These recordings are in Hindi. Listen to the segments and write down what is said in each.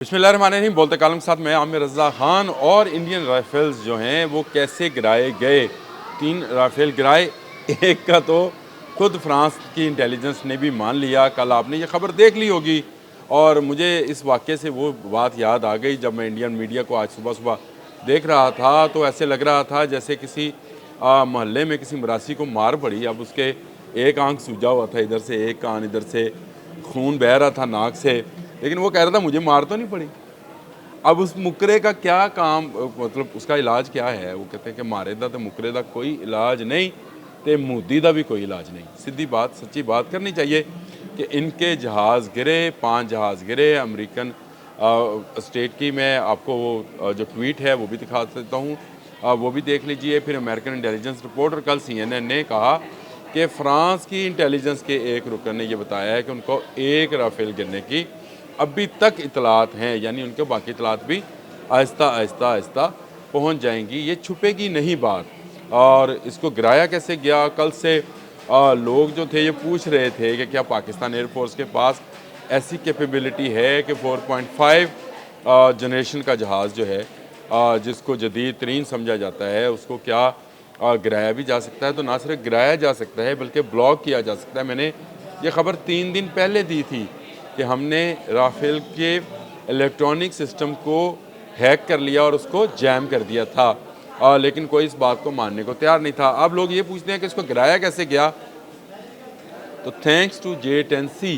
बिस्मिल्लाहिर्रहमानिर्रहीम। बोलते कालम के साथ मैं आमिर रज़ा ख़ान। और इंडियन राइफ़ल्स जो हैं वो कैसे गिराए गए, 3 राफ़ेल गिराए। एक का तो खुद फ्रांस की इंटेलिजेंस ने भी मान लिया। कल आपने ये खबर देख ली होगी और मुझे इस वाक़े से वो बात याद आ गई जब मैं इंडियन मीडिया को आज सुबह-सुबह देख रहा था तो ऐसे लग रहा था जैसे किसी मोहल्ले में किसी मरासी को मार पड़ी। अब उसके एक आँख सूजा हुआ था इधर से, एक कान इधर से, खून बह रहा था नाक से, लेकिन वो कह रहा था मुझे मार तो नहीं पड़ी। अब उस मुकरे का क्या काम, मतलब उसका इलाज क्या है? वो कहते हैं कि मारे दा तो मुकरे दा कोई इलाज नहीं, ते मोदी दा भी कोई इलाज नहीं। सीधी बात, सच्ची बात करनी चाहिए कि इनके जहाज़ गिरे, 5 जहाज़ गिरे अमेरिकन स्टेट की। मैं आपको वो जो ट्वीट है वो भी दिखा देता हूँ, वो भी देख लीजिए। फिर अमेरिकन इंटेलिजेंस रिपोर्टर कल CNN ने कहा कि फ्रांस की इंटेलिजेंस के एक रुकन ने ये बताया है कि उनको एक राफेल गिरने की अभी तक इतलात हैं, यानी उनके बाकी इतलात भी आहिस्ता आहिस्ता आहिस्ता पहुंच जाएंगी। ये छुपेगी नहीं बात। और इसको गिराया कैसे गया, कल से लोग जो थे ये पूछ रहे थे कि क्या पाकिस्तान एयरफोर्स के पास ऐसी कैपेबिलिटी है कि 4.5 जनरेशन का जहाज़ जो है जिसको जदीद तरीन समझा जाता है उसको क्या गिराया भी जा सकता है। तो ना सिर्फ गिराया जा सकता है बल्कि ब्लॉक किया जा सकता है। मैंने ये खबर 3 दिन पहले दी थी कि हमने राफेल के इलेक्ट्रॉनिक सिस्टम को हैक कर लिया और उसको जैम कर दिया था, लेकिन कोई इस बात को मानने को तैयार नहीं था। अब लोग ये पूछते हैं कि इसको गिराया कैसे गया। तो थैंक्स टू J-10C,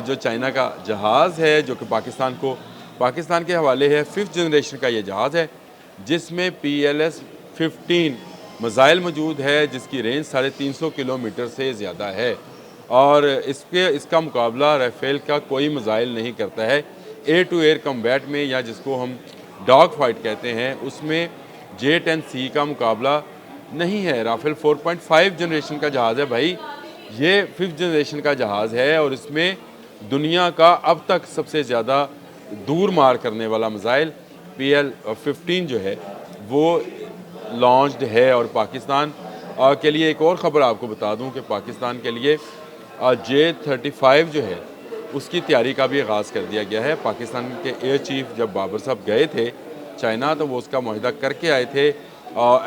जो चाइना का जहाज़ है जो कि पाकिस्तान के हवाले है। 5th जनरेशन का ये जहाज़ है जिसमें PLS-15 मिसाइल मौजूद है जिसकी रेंज 350 किलोमीटर से ज़्यादा है और इसका मुकाबला राफेल का कोई मिसाइल नहीं करता है। एयर टू एयर कम्बैट में, या जिसको हम डॉग फाइट कहते हैं, उसमें J-10C का मुकाबला नहीं है। राफेल 4.5 जनरेशन का जहाज़ है भाई, ये 5th जनरेशन का जहाज़ है और इसमें दुनिया का अब तक सबसे ज़्यादा दूर मार करने वाला मिसाइल PL-15 जो है वो लॉन्च्ड है। और पाकिस्तान के लिए एक और ख़बर आपको बता दूं कि पाकिस्तान के लिए J-35 जो है उसकी तैयारी का भी आगाज़ कर दिया गया है। पाकिस्तान के एयर चीफ जब बाबर साहब गए थे चाइना तो वो उसका मुआहिदा करके आए थे,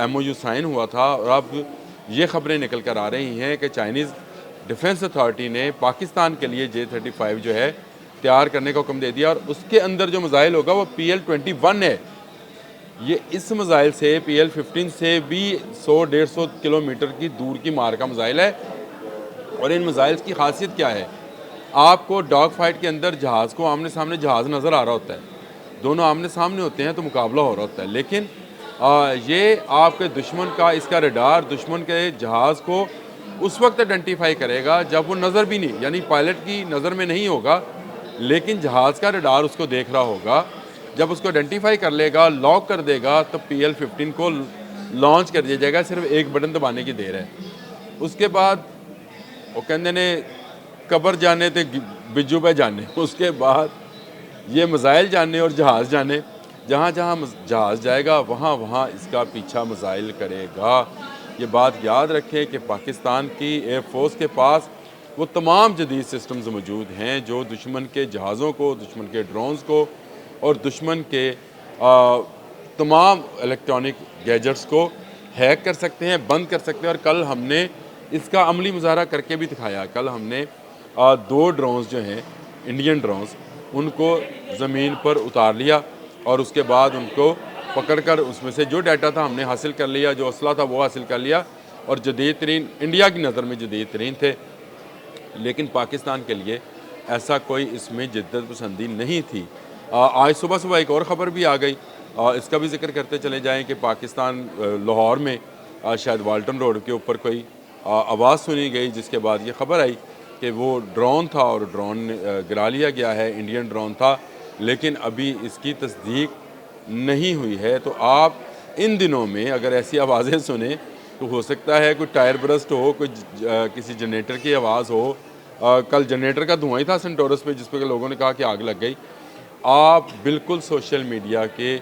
MOU साइन हुआ था। और अब ये ख़बरें निकल कर आ रही हैं कि चाइनीज़ डिफेंस अथॉरिटी ने पाकिस्तान के लिए J-35 जो है तैयार करने का हुक्म दे दिया और उसके अंदर जो मिसाइल होगा वो PL-21 है। ये इस मिसाइल से PL-15 से भी 100-150 किलोमीटर की दूर की मार का मिसाइल है। और इन मिसाइल्स की खासियत क्या है, आपको डॉग फाइट के अंदर जहाज़ को आमने सामने जहाज़ नज़र आ रहा होता है, दोनों आमने सामने होते हैं तो मुकाबला हो रहा होता है। लेकिन ये आपके दुश्मन का, इसका रडार दुश्मन के जहाज़ को उस वक्त आइडेंटिफाई करेगा जब वो नज़र भी नहीं, यानी पायलट की नज़र में नहीं होगा, लेकिन जहाज़ का रडार उसको देख रहा होगा। जब उसको आइडेंटिफाई कर लेगा, लॉक कर देगा, तो PL-15 को लॉन्च कर दिया जाएगा। सिर्फ एक बटन दबाने की देर है। उसके बाद वो कहते ने कबर जाने तो बिज्जू पे जाने, उसके बाद ये मिसाइल जाने और जहाज़ जाने। जहाँ जहाँ जहाज़ जाएगा वहाँ वहाँ इसका पीछा मिसाइल करेगा। ये बात याद रखें कि पाकिस्तान की एयरफोर्स के पास वो तमाम जदीद सिस्टम्स मौजूद हैं जो दुश्मन के जहाज़ों को, दुश्मन के ड्रोन्स को और दुश्मन के तमाम इलेक्ट्रॉनिक गैजेट्स को हैक कर सकते हैं, बंद कर सकते हैं। और कल हमने इसका अमली मुजाहरा करके भी दिखाया। कल हमने 2 ड्रोन्स जो हैं इंडियन ड्रोन्स, उनको ज़मीन पर उतार लिया और उसके बाद उनको पकड़कर उसमें से जो डाटा था हमने हासिल कर लिया, जो असला था वो हासिल कर लिया और जदीद तरीन, इंडिया की नज़र में जदीद तरीन थे। लेकिन पाकिस्तान के लिए ऐसा कोई इसमें जिद्दत पसंदी नहीं थी। आज सुबह सुबह एक और ख़बर भी आ गई, इसका भी जिक्र करते चले जाएँ कि पाकिस्तान लाहौर में शायद वाल्टन रोड के ऊपर कोई आवाज़ सुनी गई जिसके बाद ये ख़बर आई कि वो ड्रोन था और ड्रोन गिरा लिया गया है, इंडियन ड्रोन था, लेकिन अभी इसकी तस्दीक नहीं हुई है। तो आप इन दिनों में अगर ऐसी आवाज़ें सुने तो हो सकता है कोई टायर बरस्ट हो, कोई किसी जनरेटर की आवाज़ हो। कल जनरेटर का धुआं ही था सेंटोरस पे जिस पे लोगों ने कहा कि आग लग गई। आप बिल्कुल सोशल मीडिया के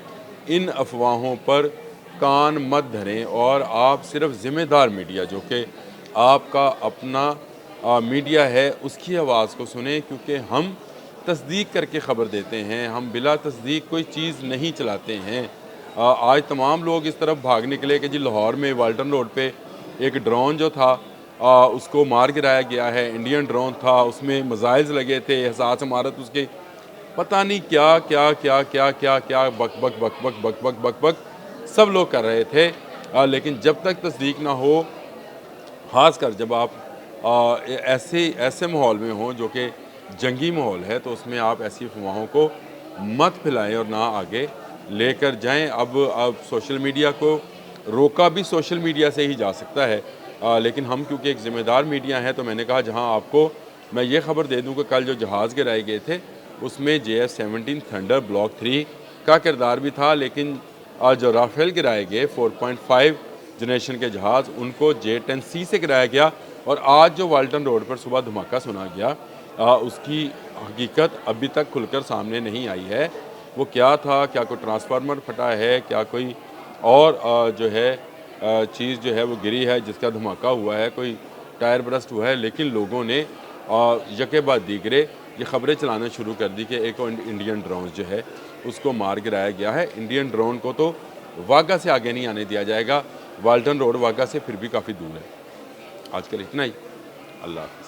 इन अफवाहों पर कान मत धरें और आप सिर्फ ज़िम्मेदार मीडिया जो कि आपका अपना मीडिया है उसकी आवाज़ को सुने, क्योंकि हम तस्दीक करके ख़बर देते हैं, हम बिला तस्दीक कोई चीज़ नहीं चलाते हैं। आज तमाम लोग इस तरफ भाग निकले कि जी लाहौर में वाल्टन रोड पे एक ड्रोन जो था उसको मार गिराया गया है। इंडियन ड्रोन था, उसमें मिसाइल्स लगे थे, एहसास इमारत उसके पता नहीं क्या क्या क्या क्या क्या क्या बक बक बक बक बक बक बक बक सब लोग कर रहे थे। लेकिन जब तक तस्दीक ना हो, ख़ासकर जब आप ऐसे ऐसे माहौल में हों जो कि जंगी माहौल है, तो उसमें आप ऐसी अफवाहों को मत फैलाएं और ना आगे लेकर जाएं। अब सोशल मीडिया को रोका भी सोशल मीडिया से ही जा सकता है, लेकिन हम क्योंकि एक ज़िम्मेदार मीडिया है, तो मैंने कहा जहां आपको मैं ये ख़बर दे दूं कि कल जो जहाज़ गिराए गए थे उसमें JF-17 थंडर ब्लॉक 3 का किरदार भी था, लेकिन जो राफेल गिराए गए 4.5 जनरेशन के जहाज़ उनको J-10C से गिराया गया। और आज जो वाल्टन रोड पर सुबह धमाका सुना गया, उसकी हकीकत अभी तक खुलकर सामने नहीं आई है। वो क्या था, क्या कोई ट्रांसफार्मर फटा है, क्या कोई और जो है चीज़ जो है वो गिरी है जिसका धमाका हुआ है, कोई टायर बरस्ट हुआ है। लेकिन लोगों ने यके बाद दीगरे ये ख़बरें चलाना शुरू कर दी कि एक इंडियन ड्रोन जो है उसको मार गिराया गया है। इंडियन ड्रोन को तो वाघा से आगे नहीं आने दिया जाएगा। वाल्टन रोड वाघा से फिर भी काफ़ी दूर है। आज के लिए इतना ही। अल्लाह हाफ़िज़।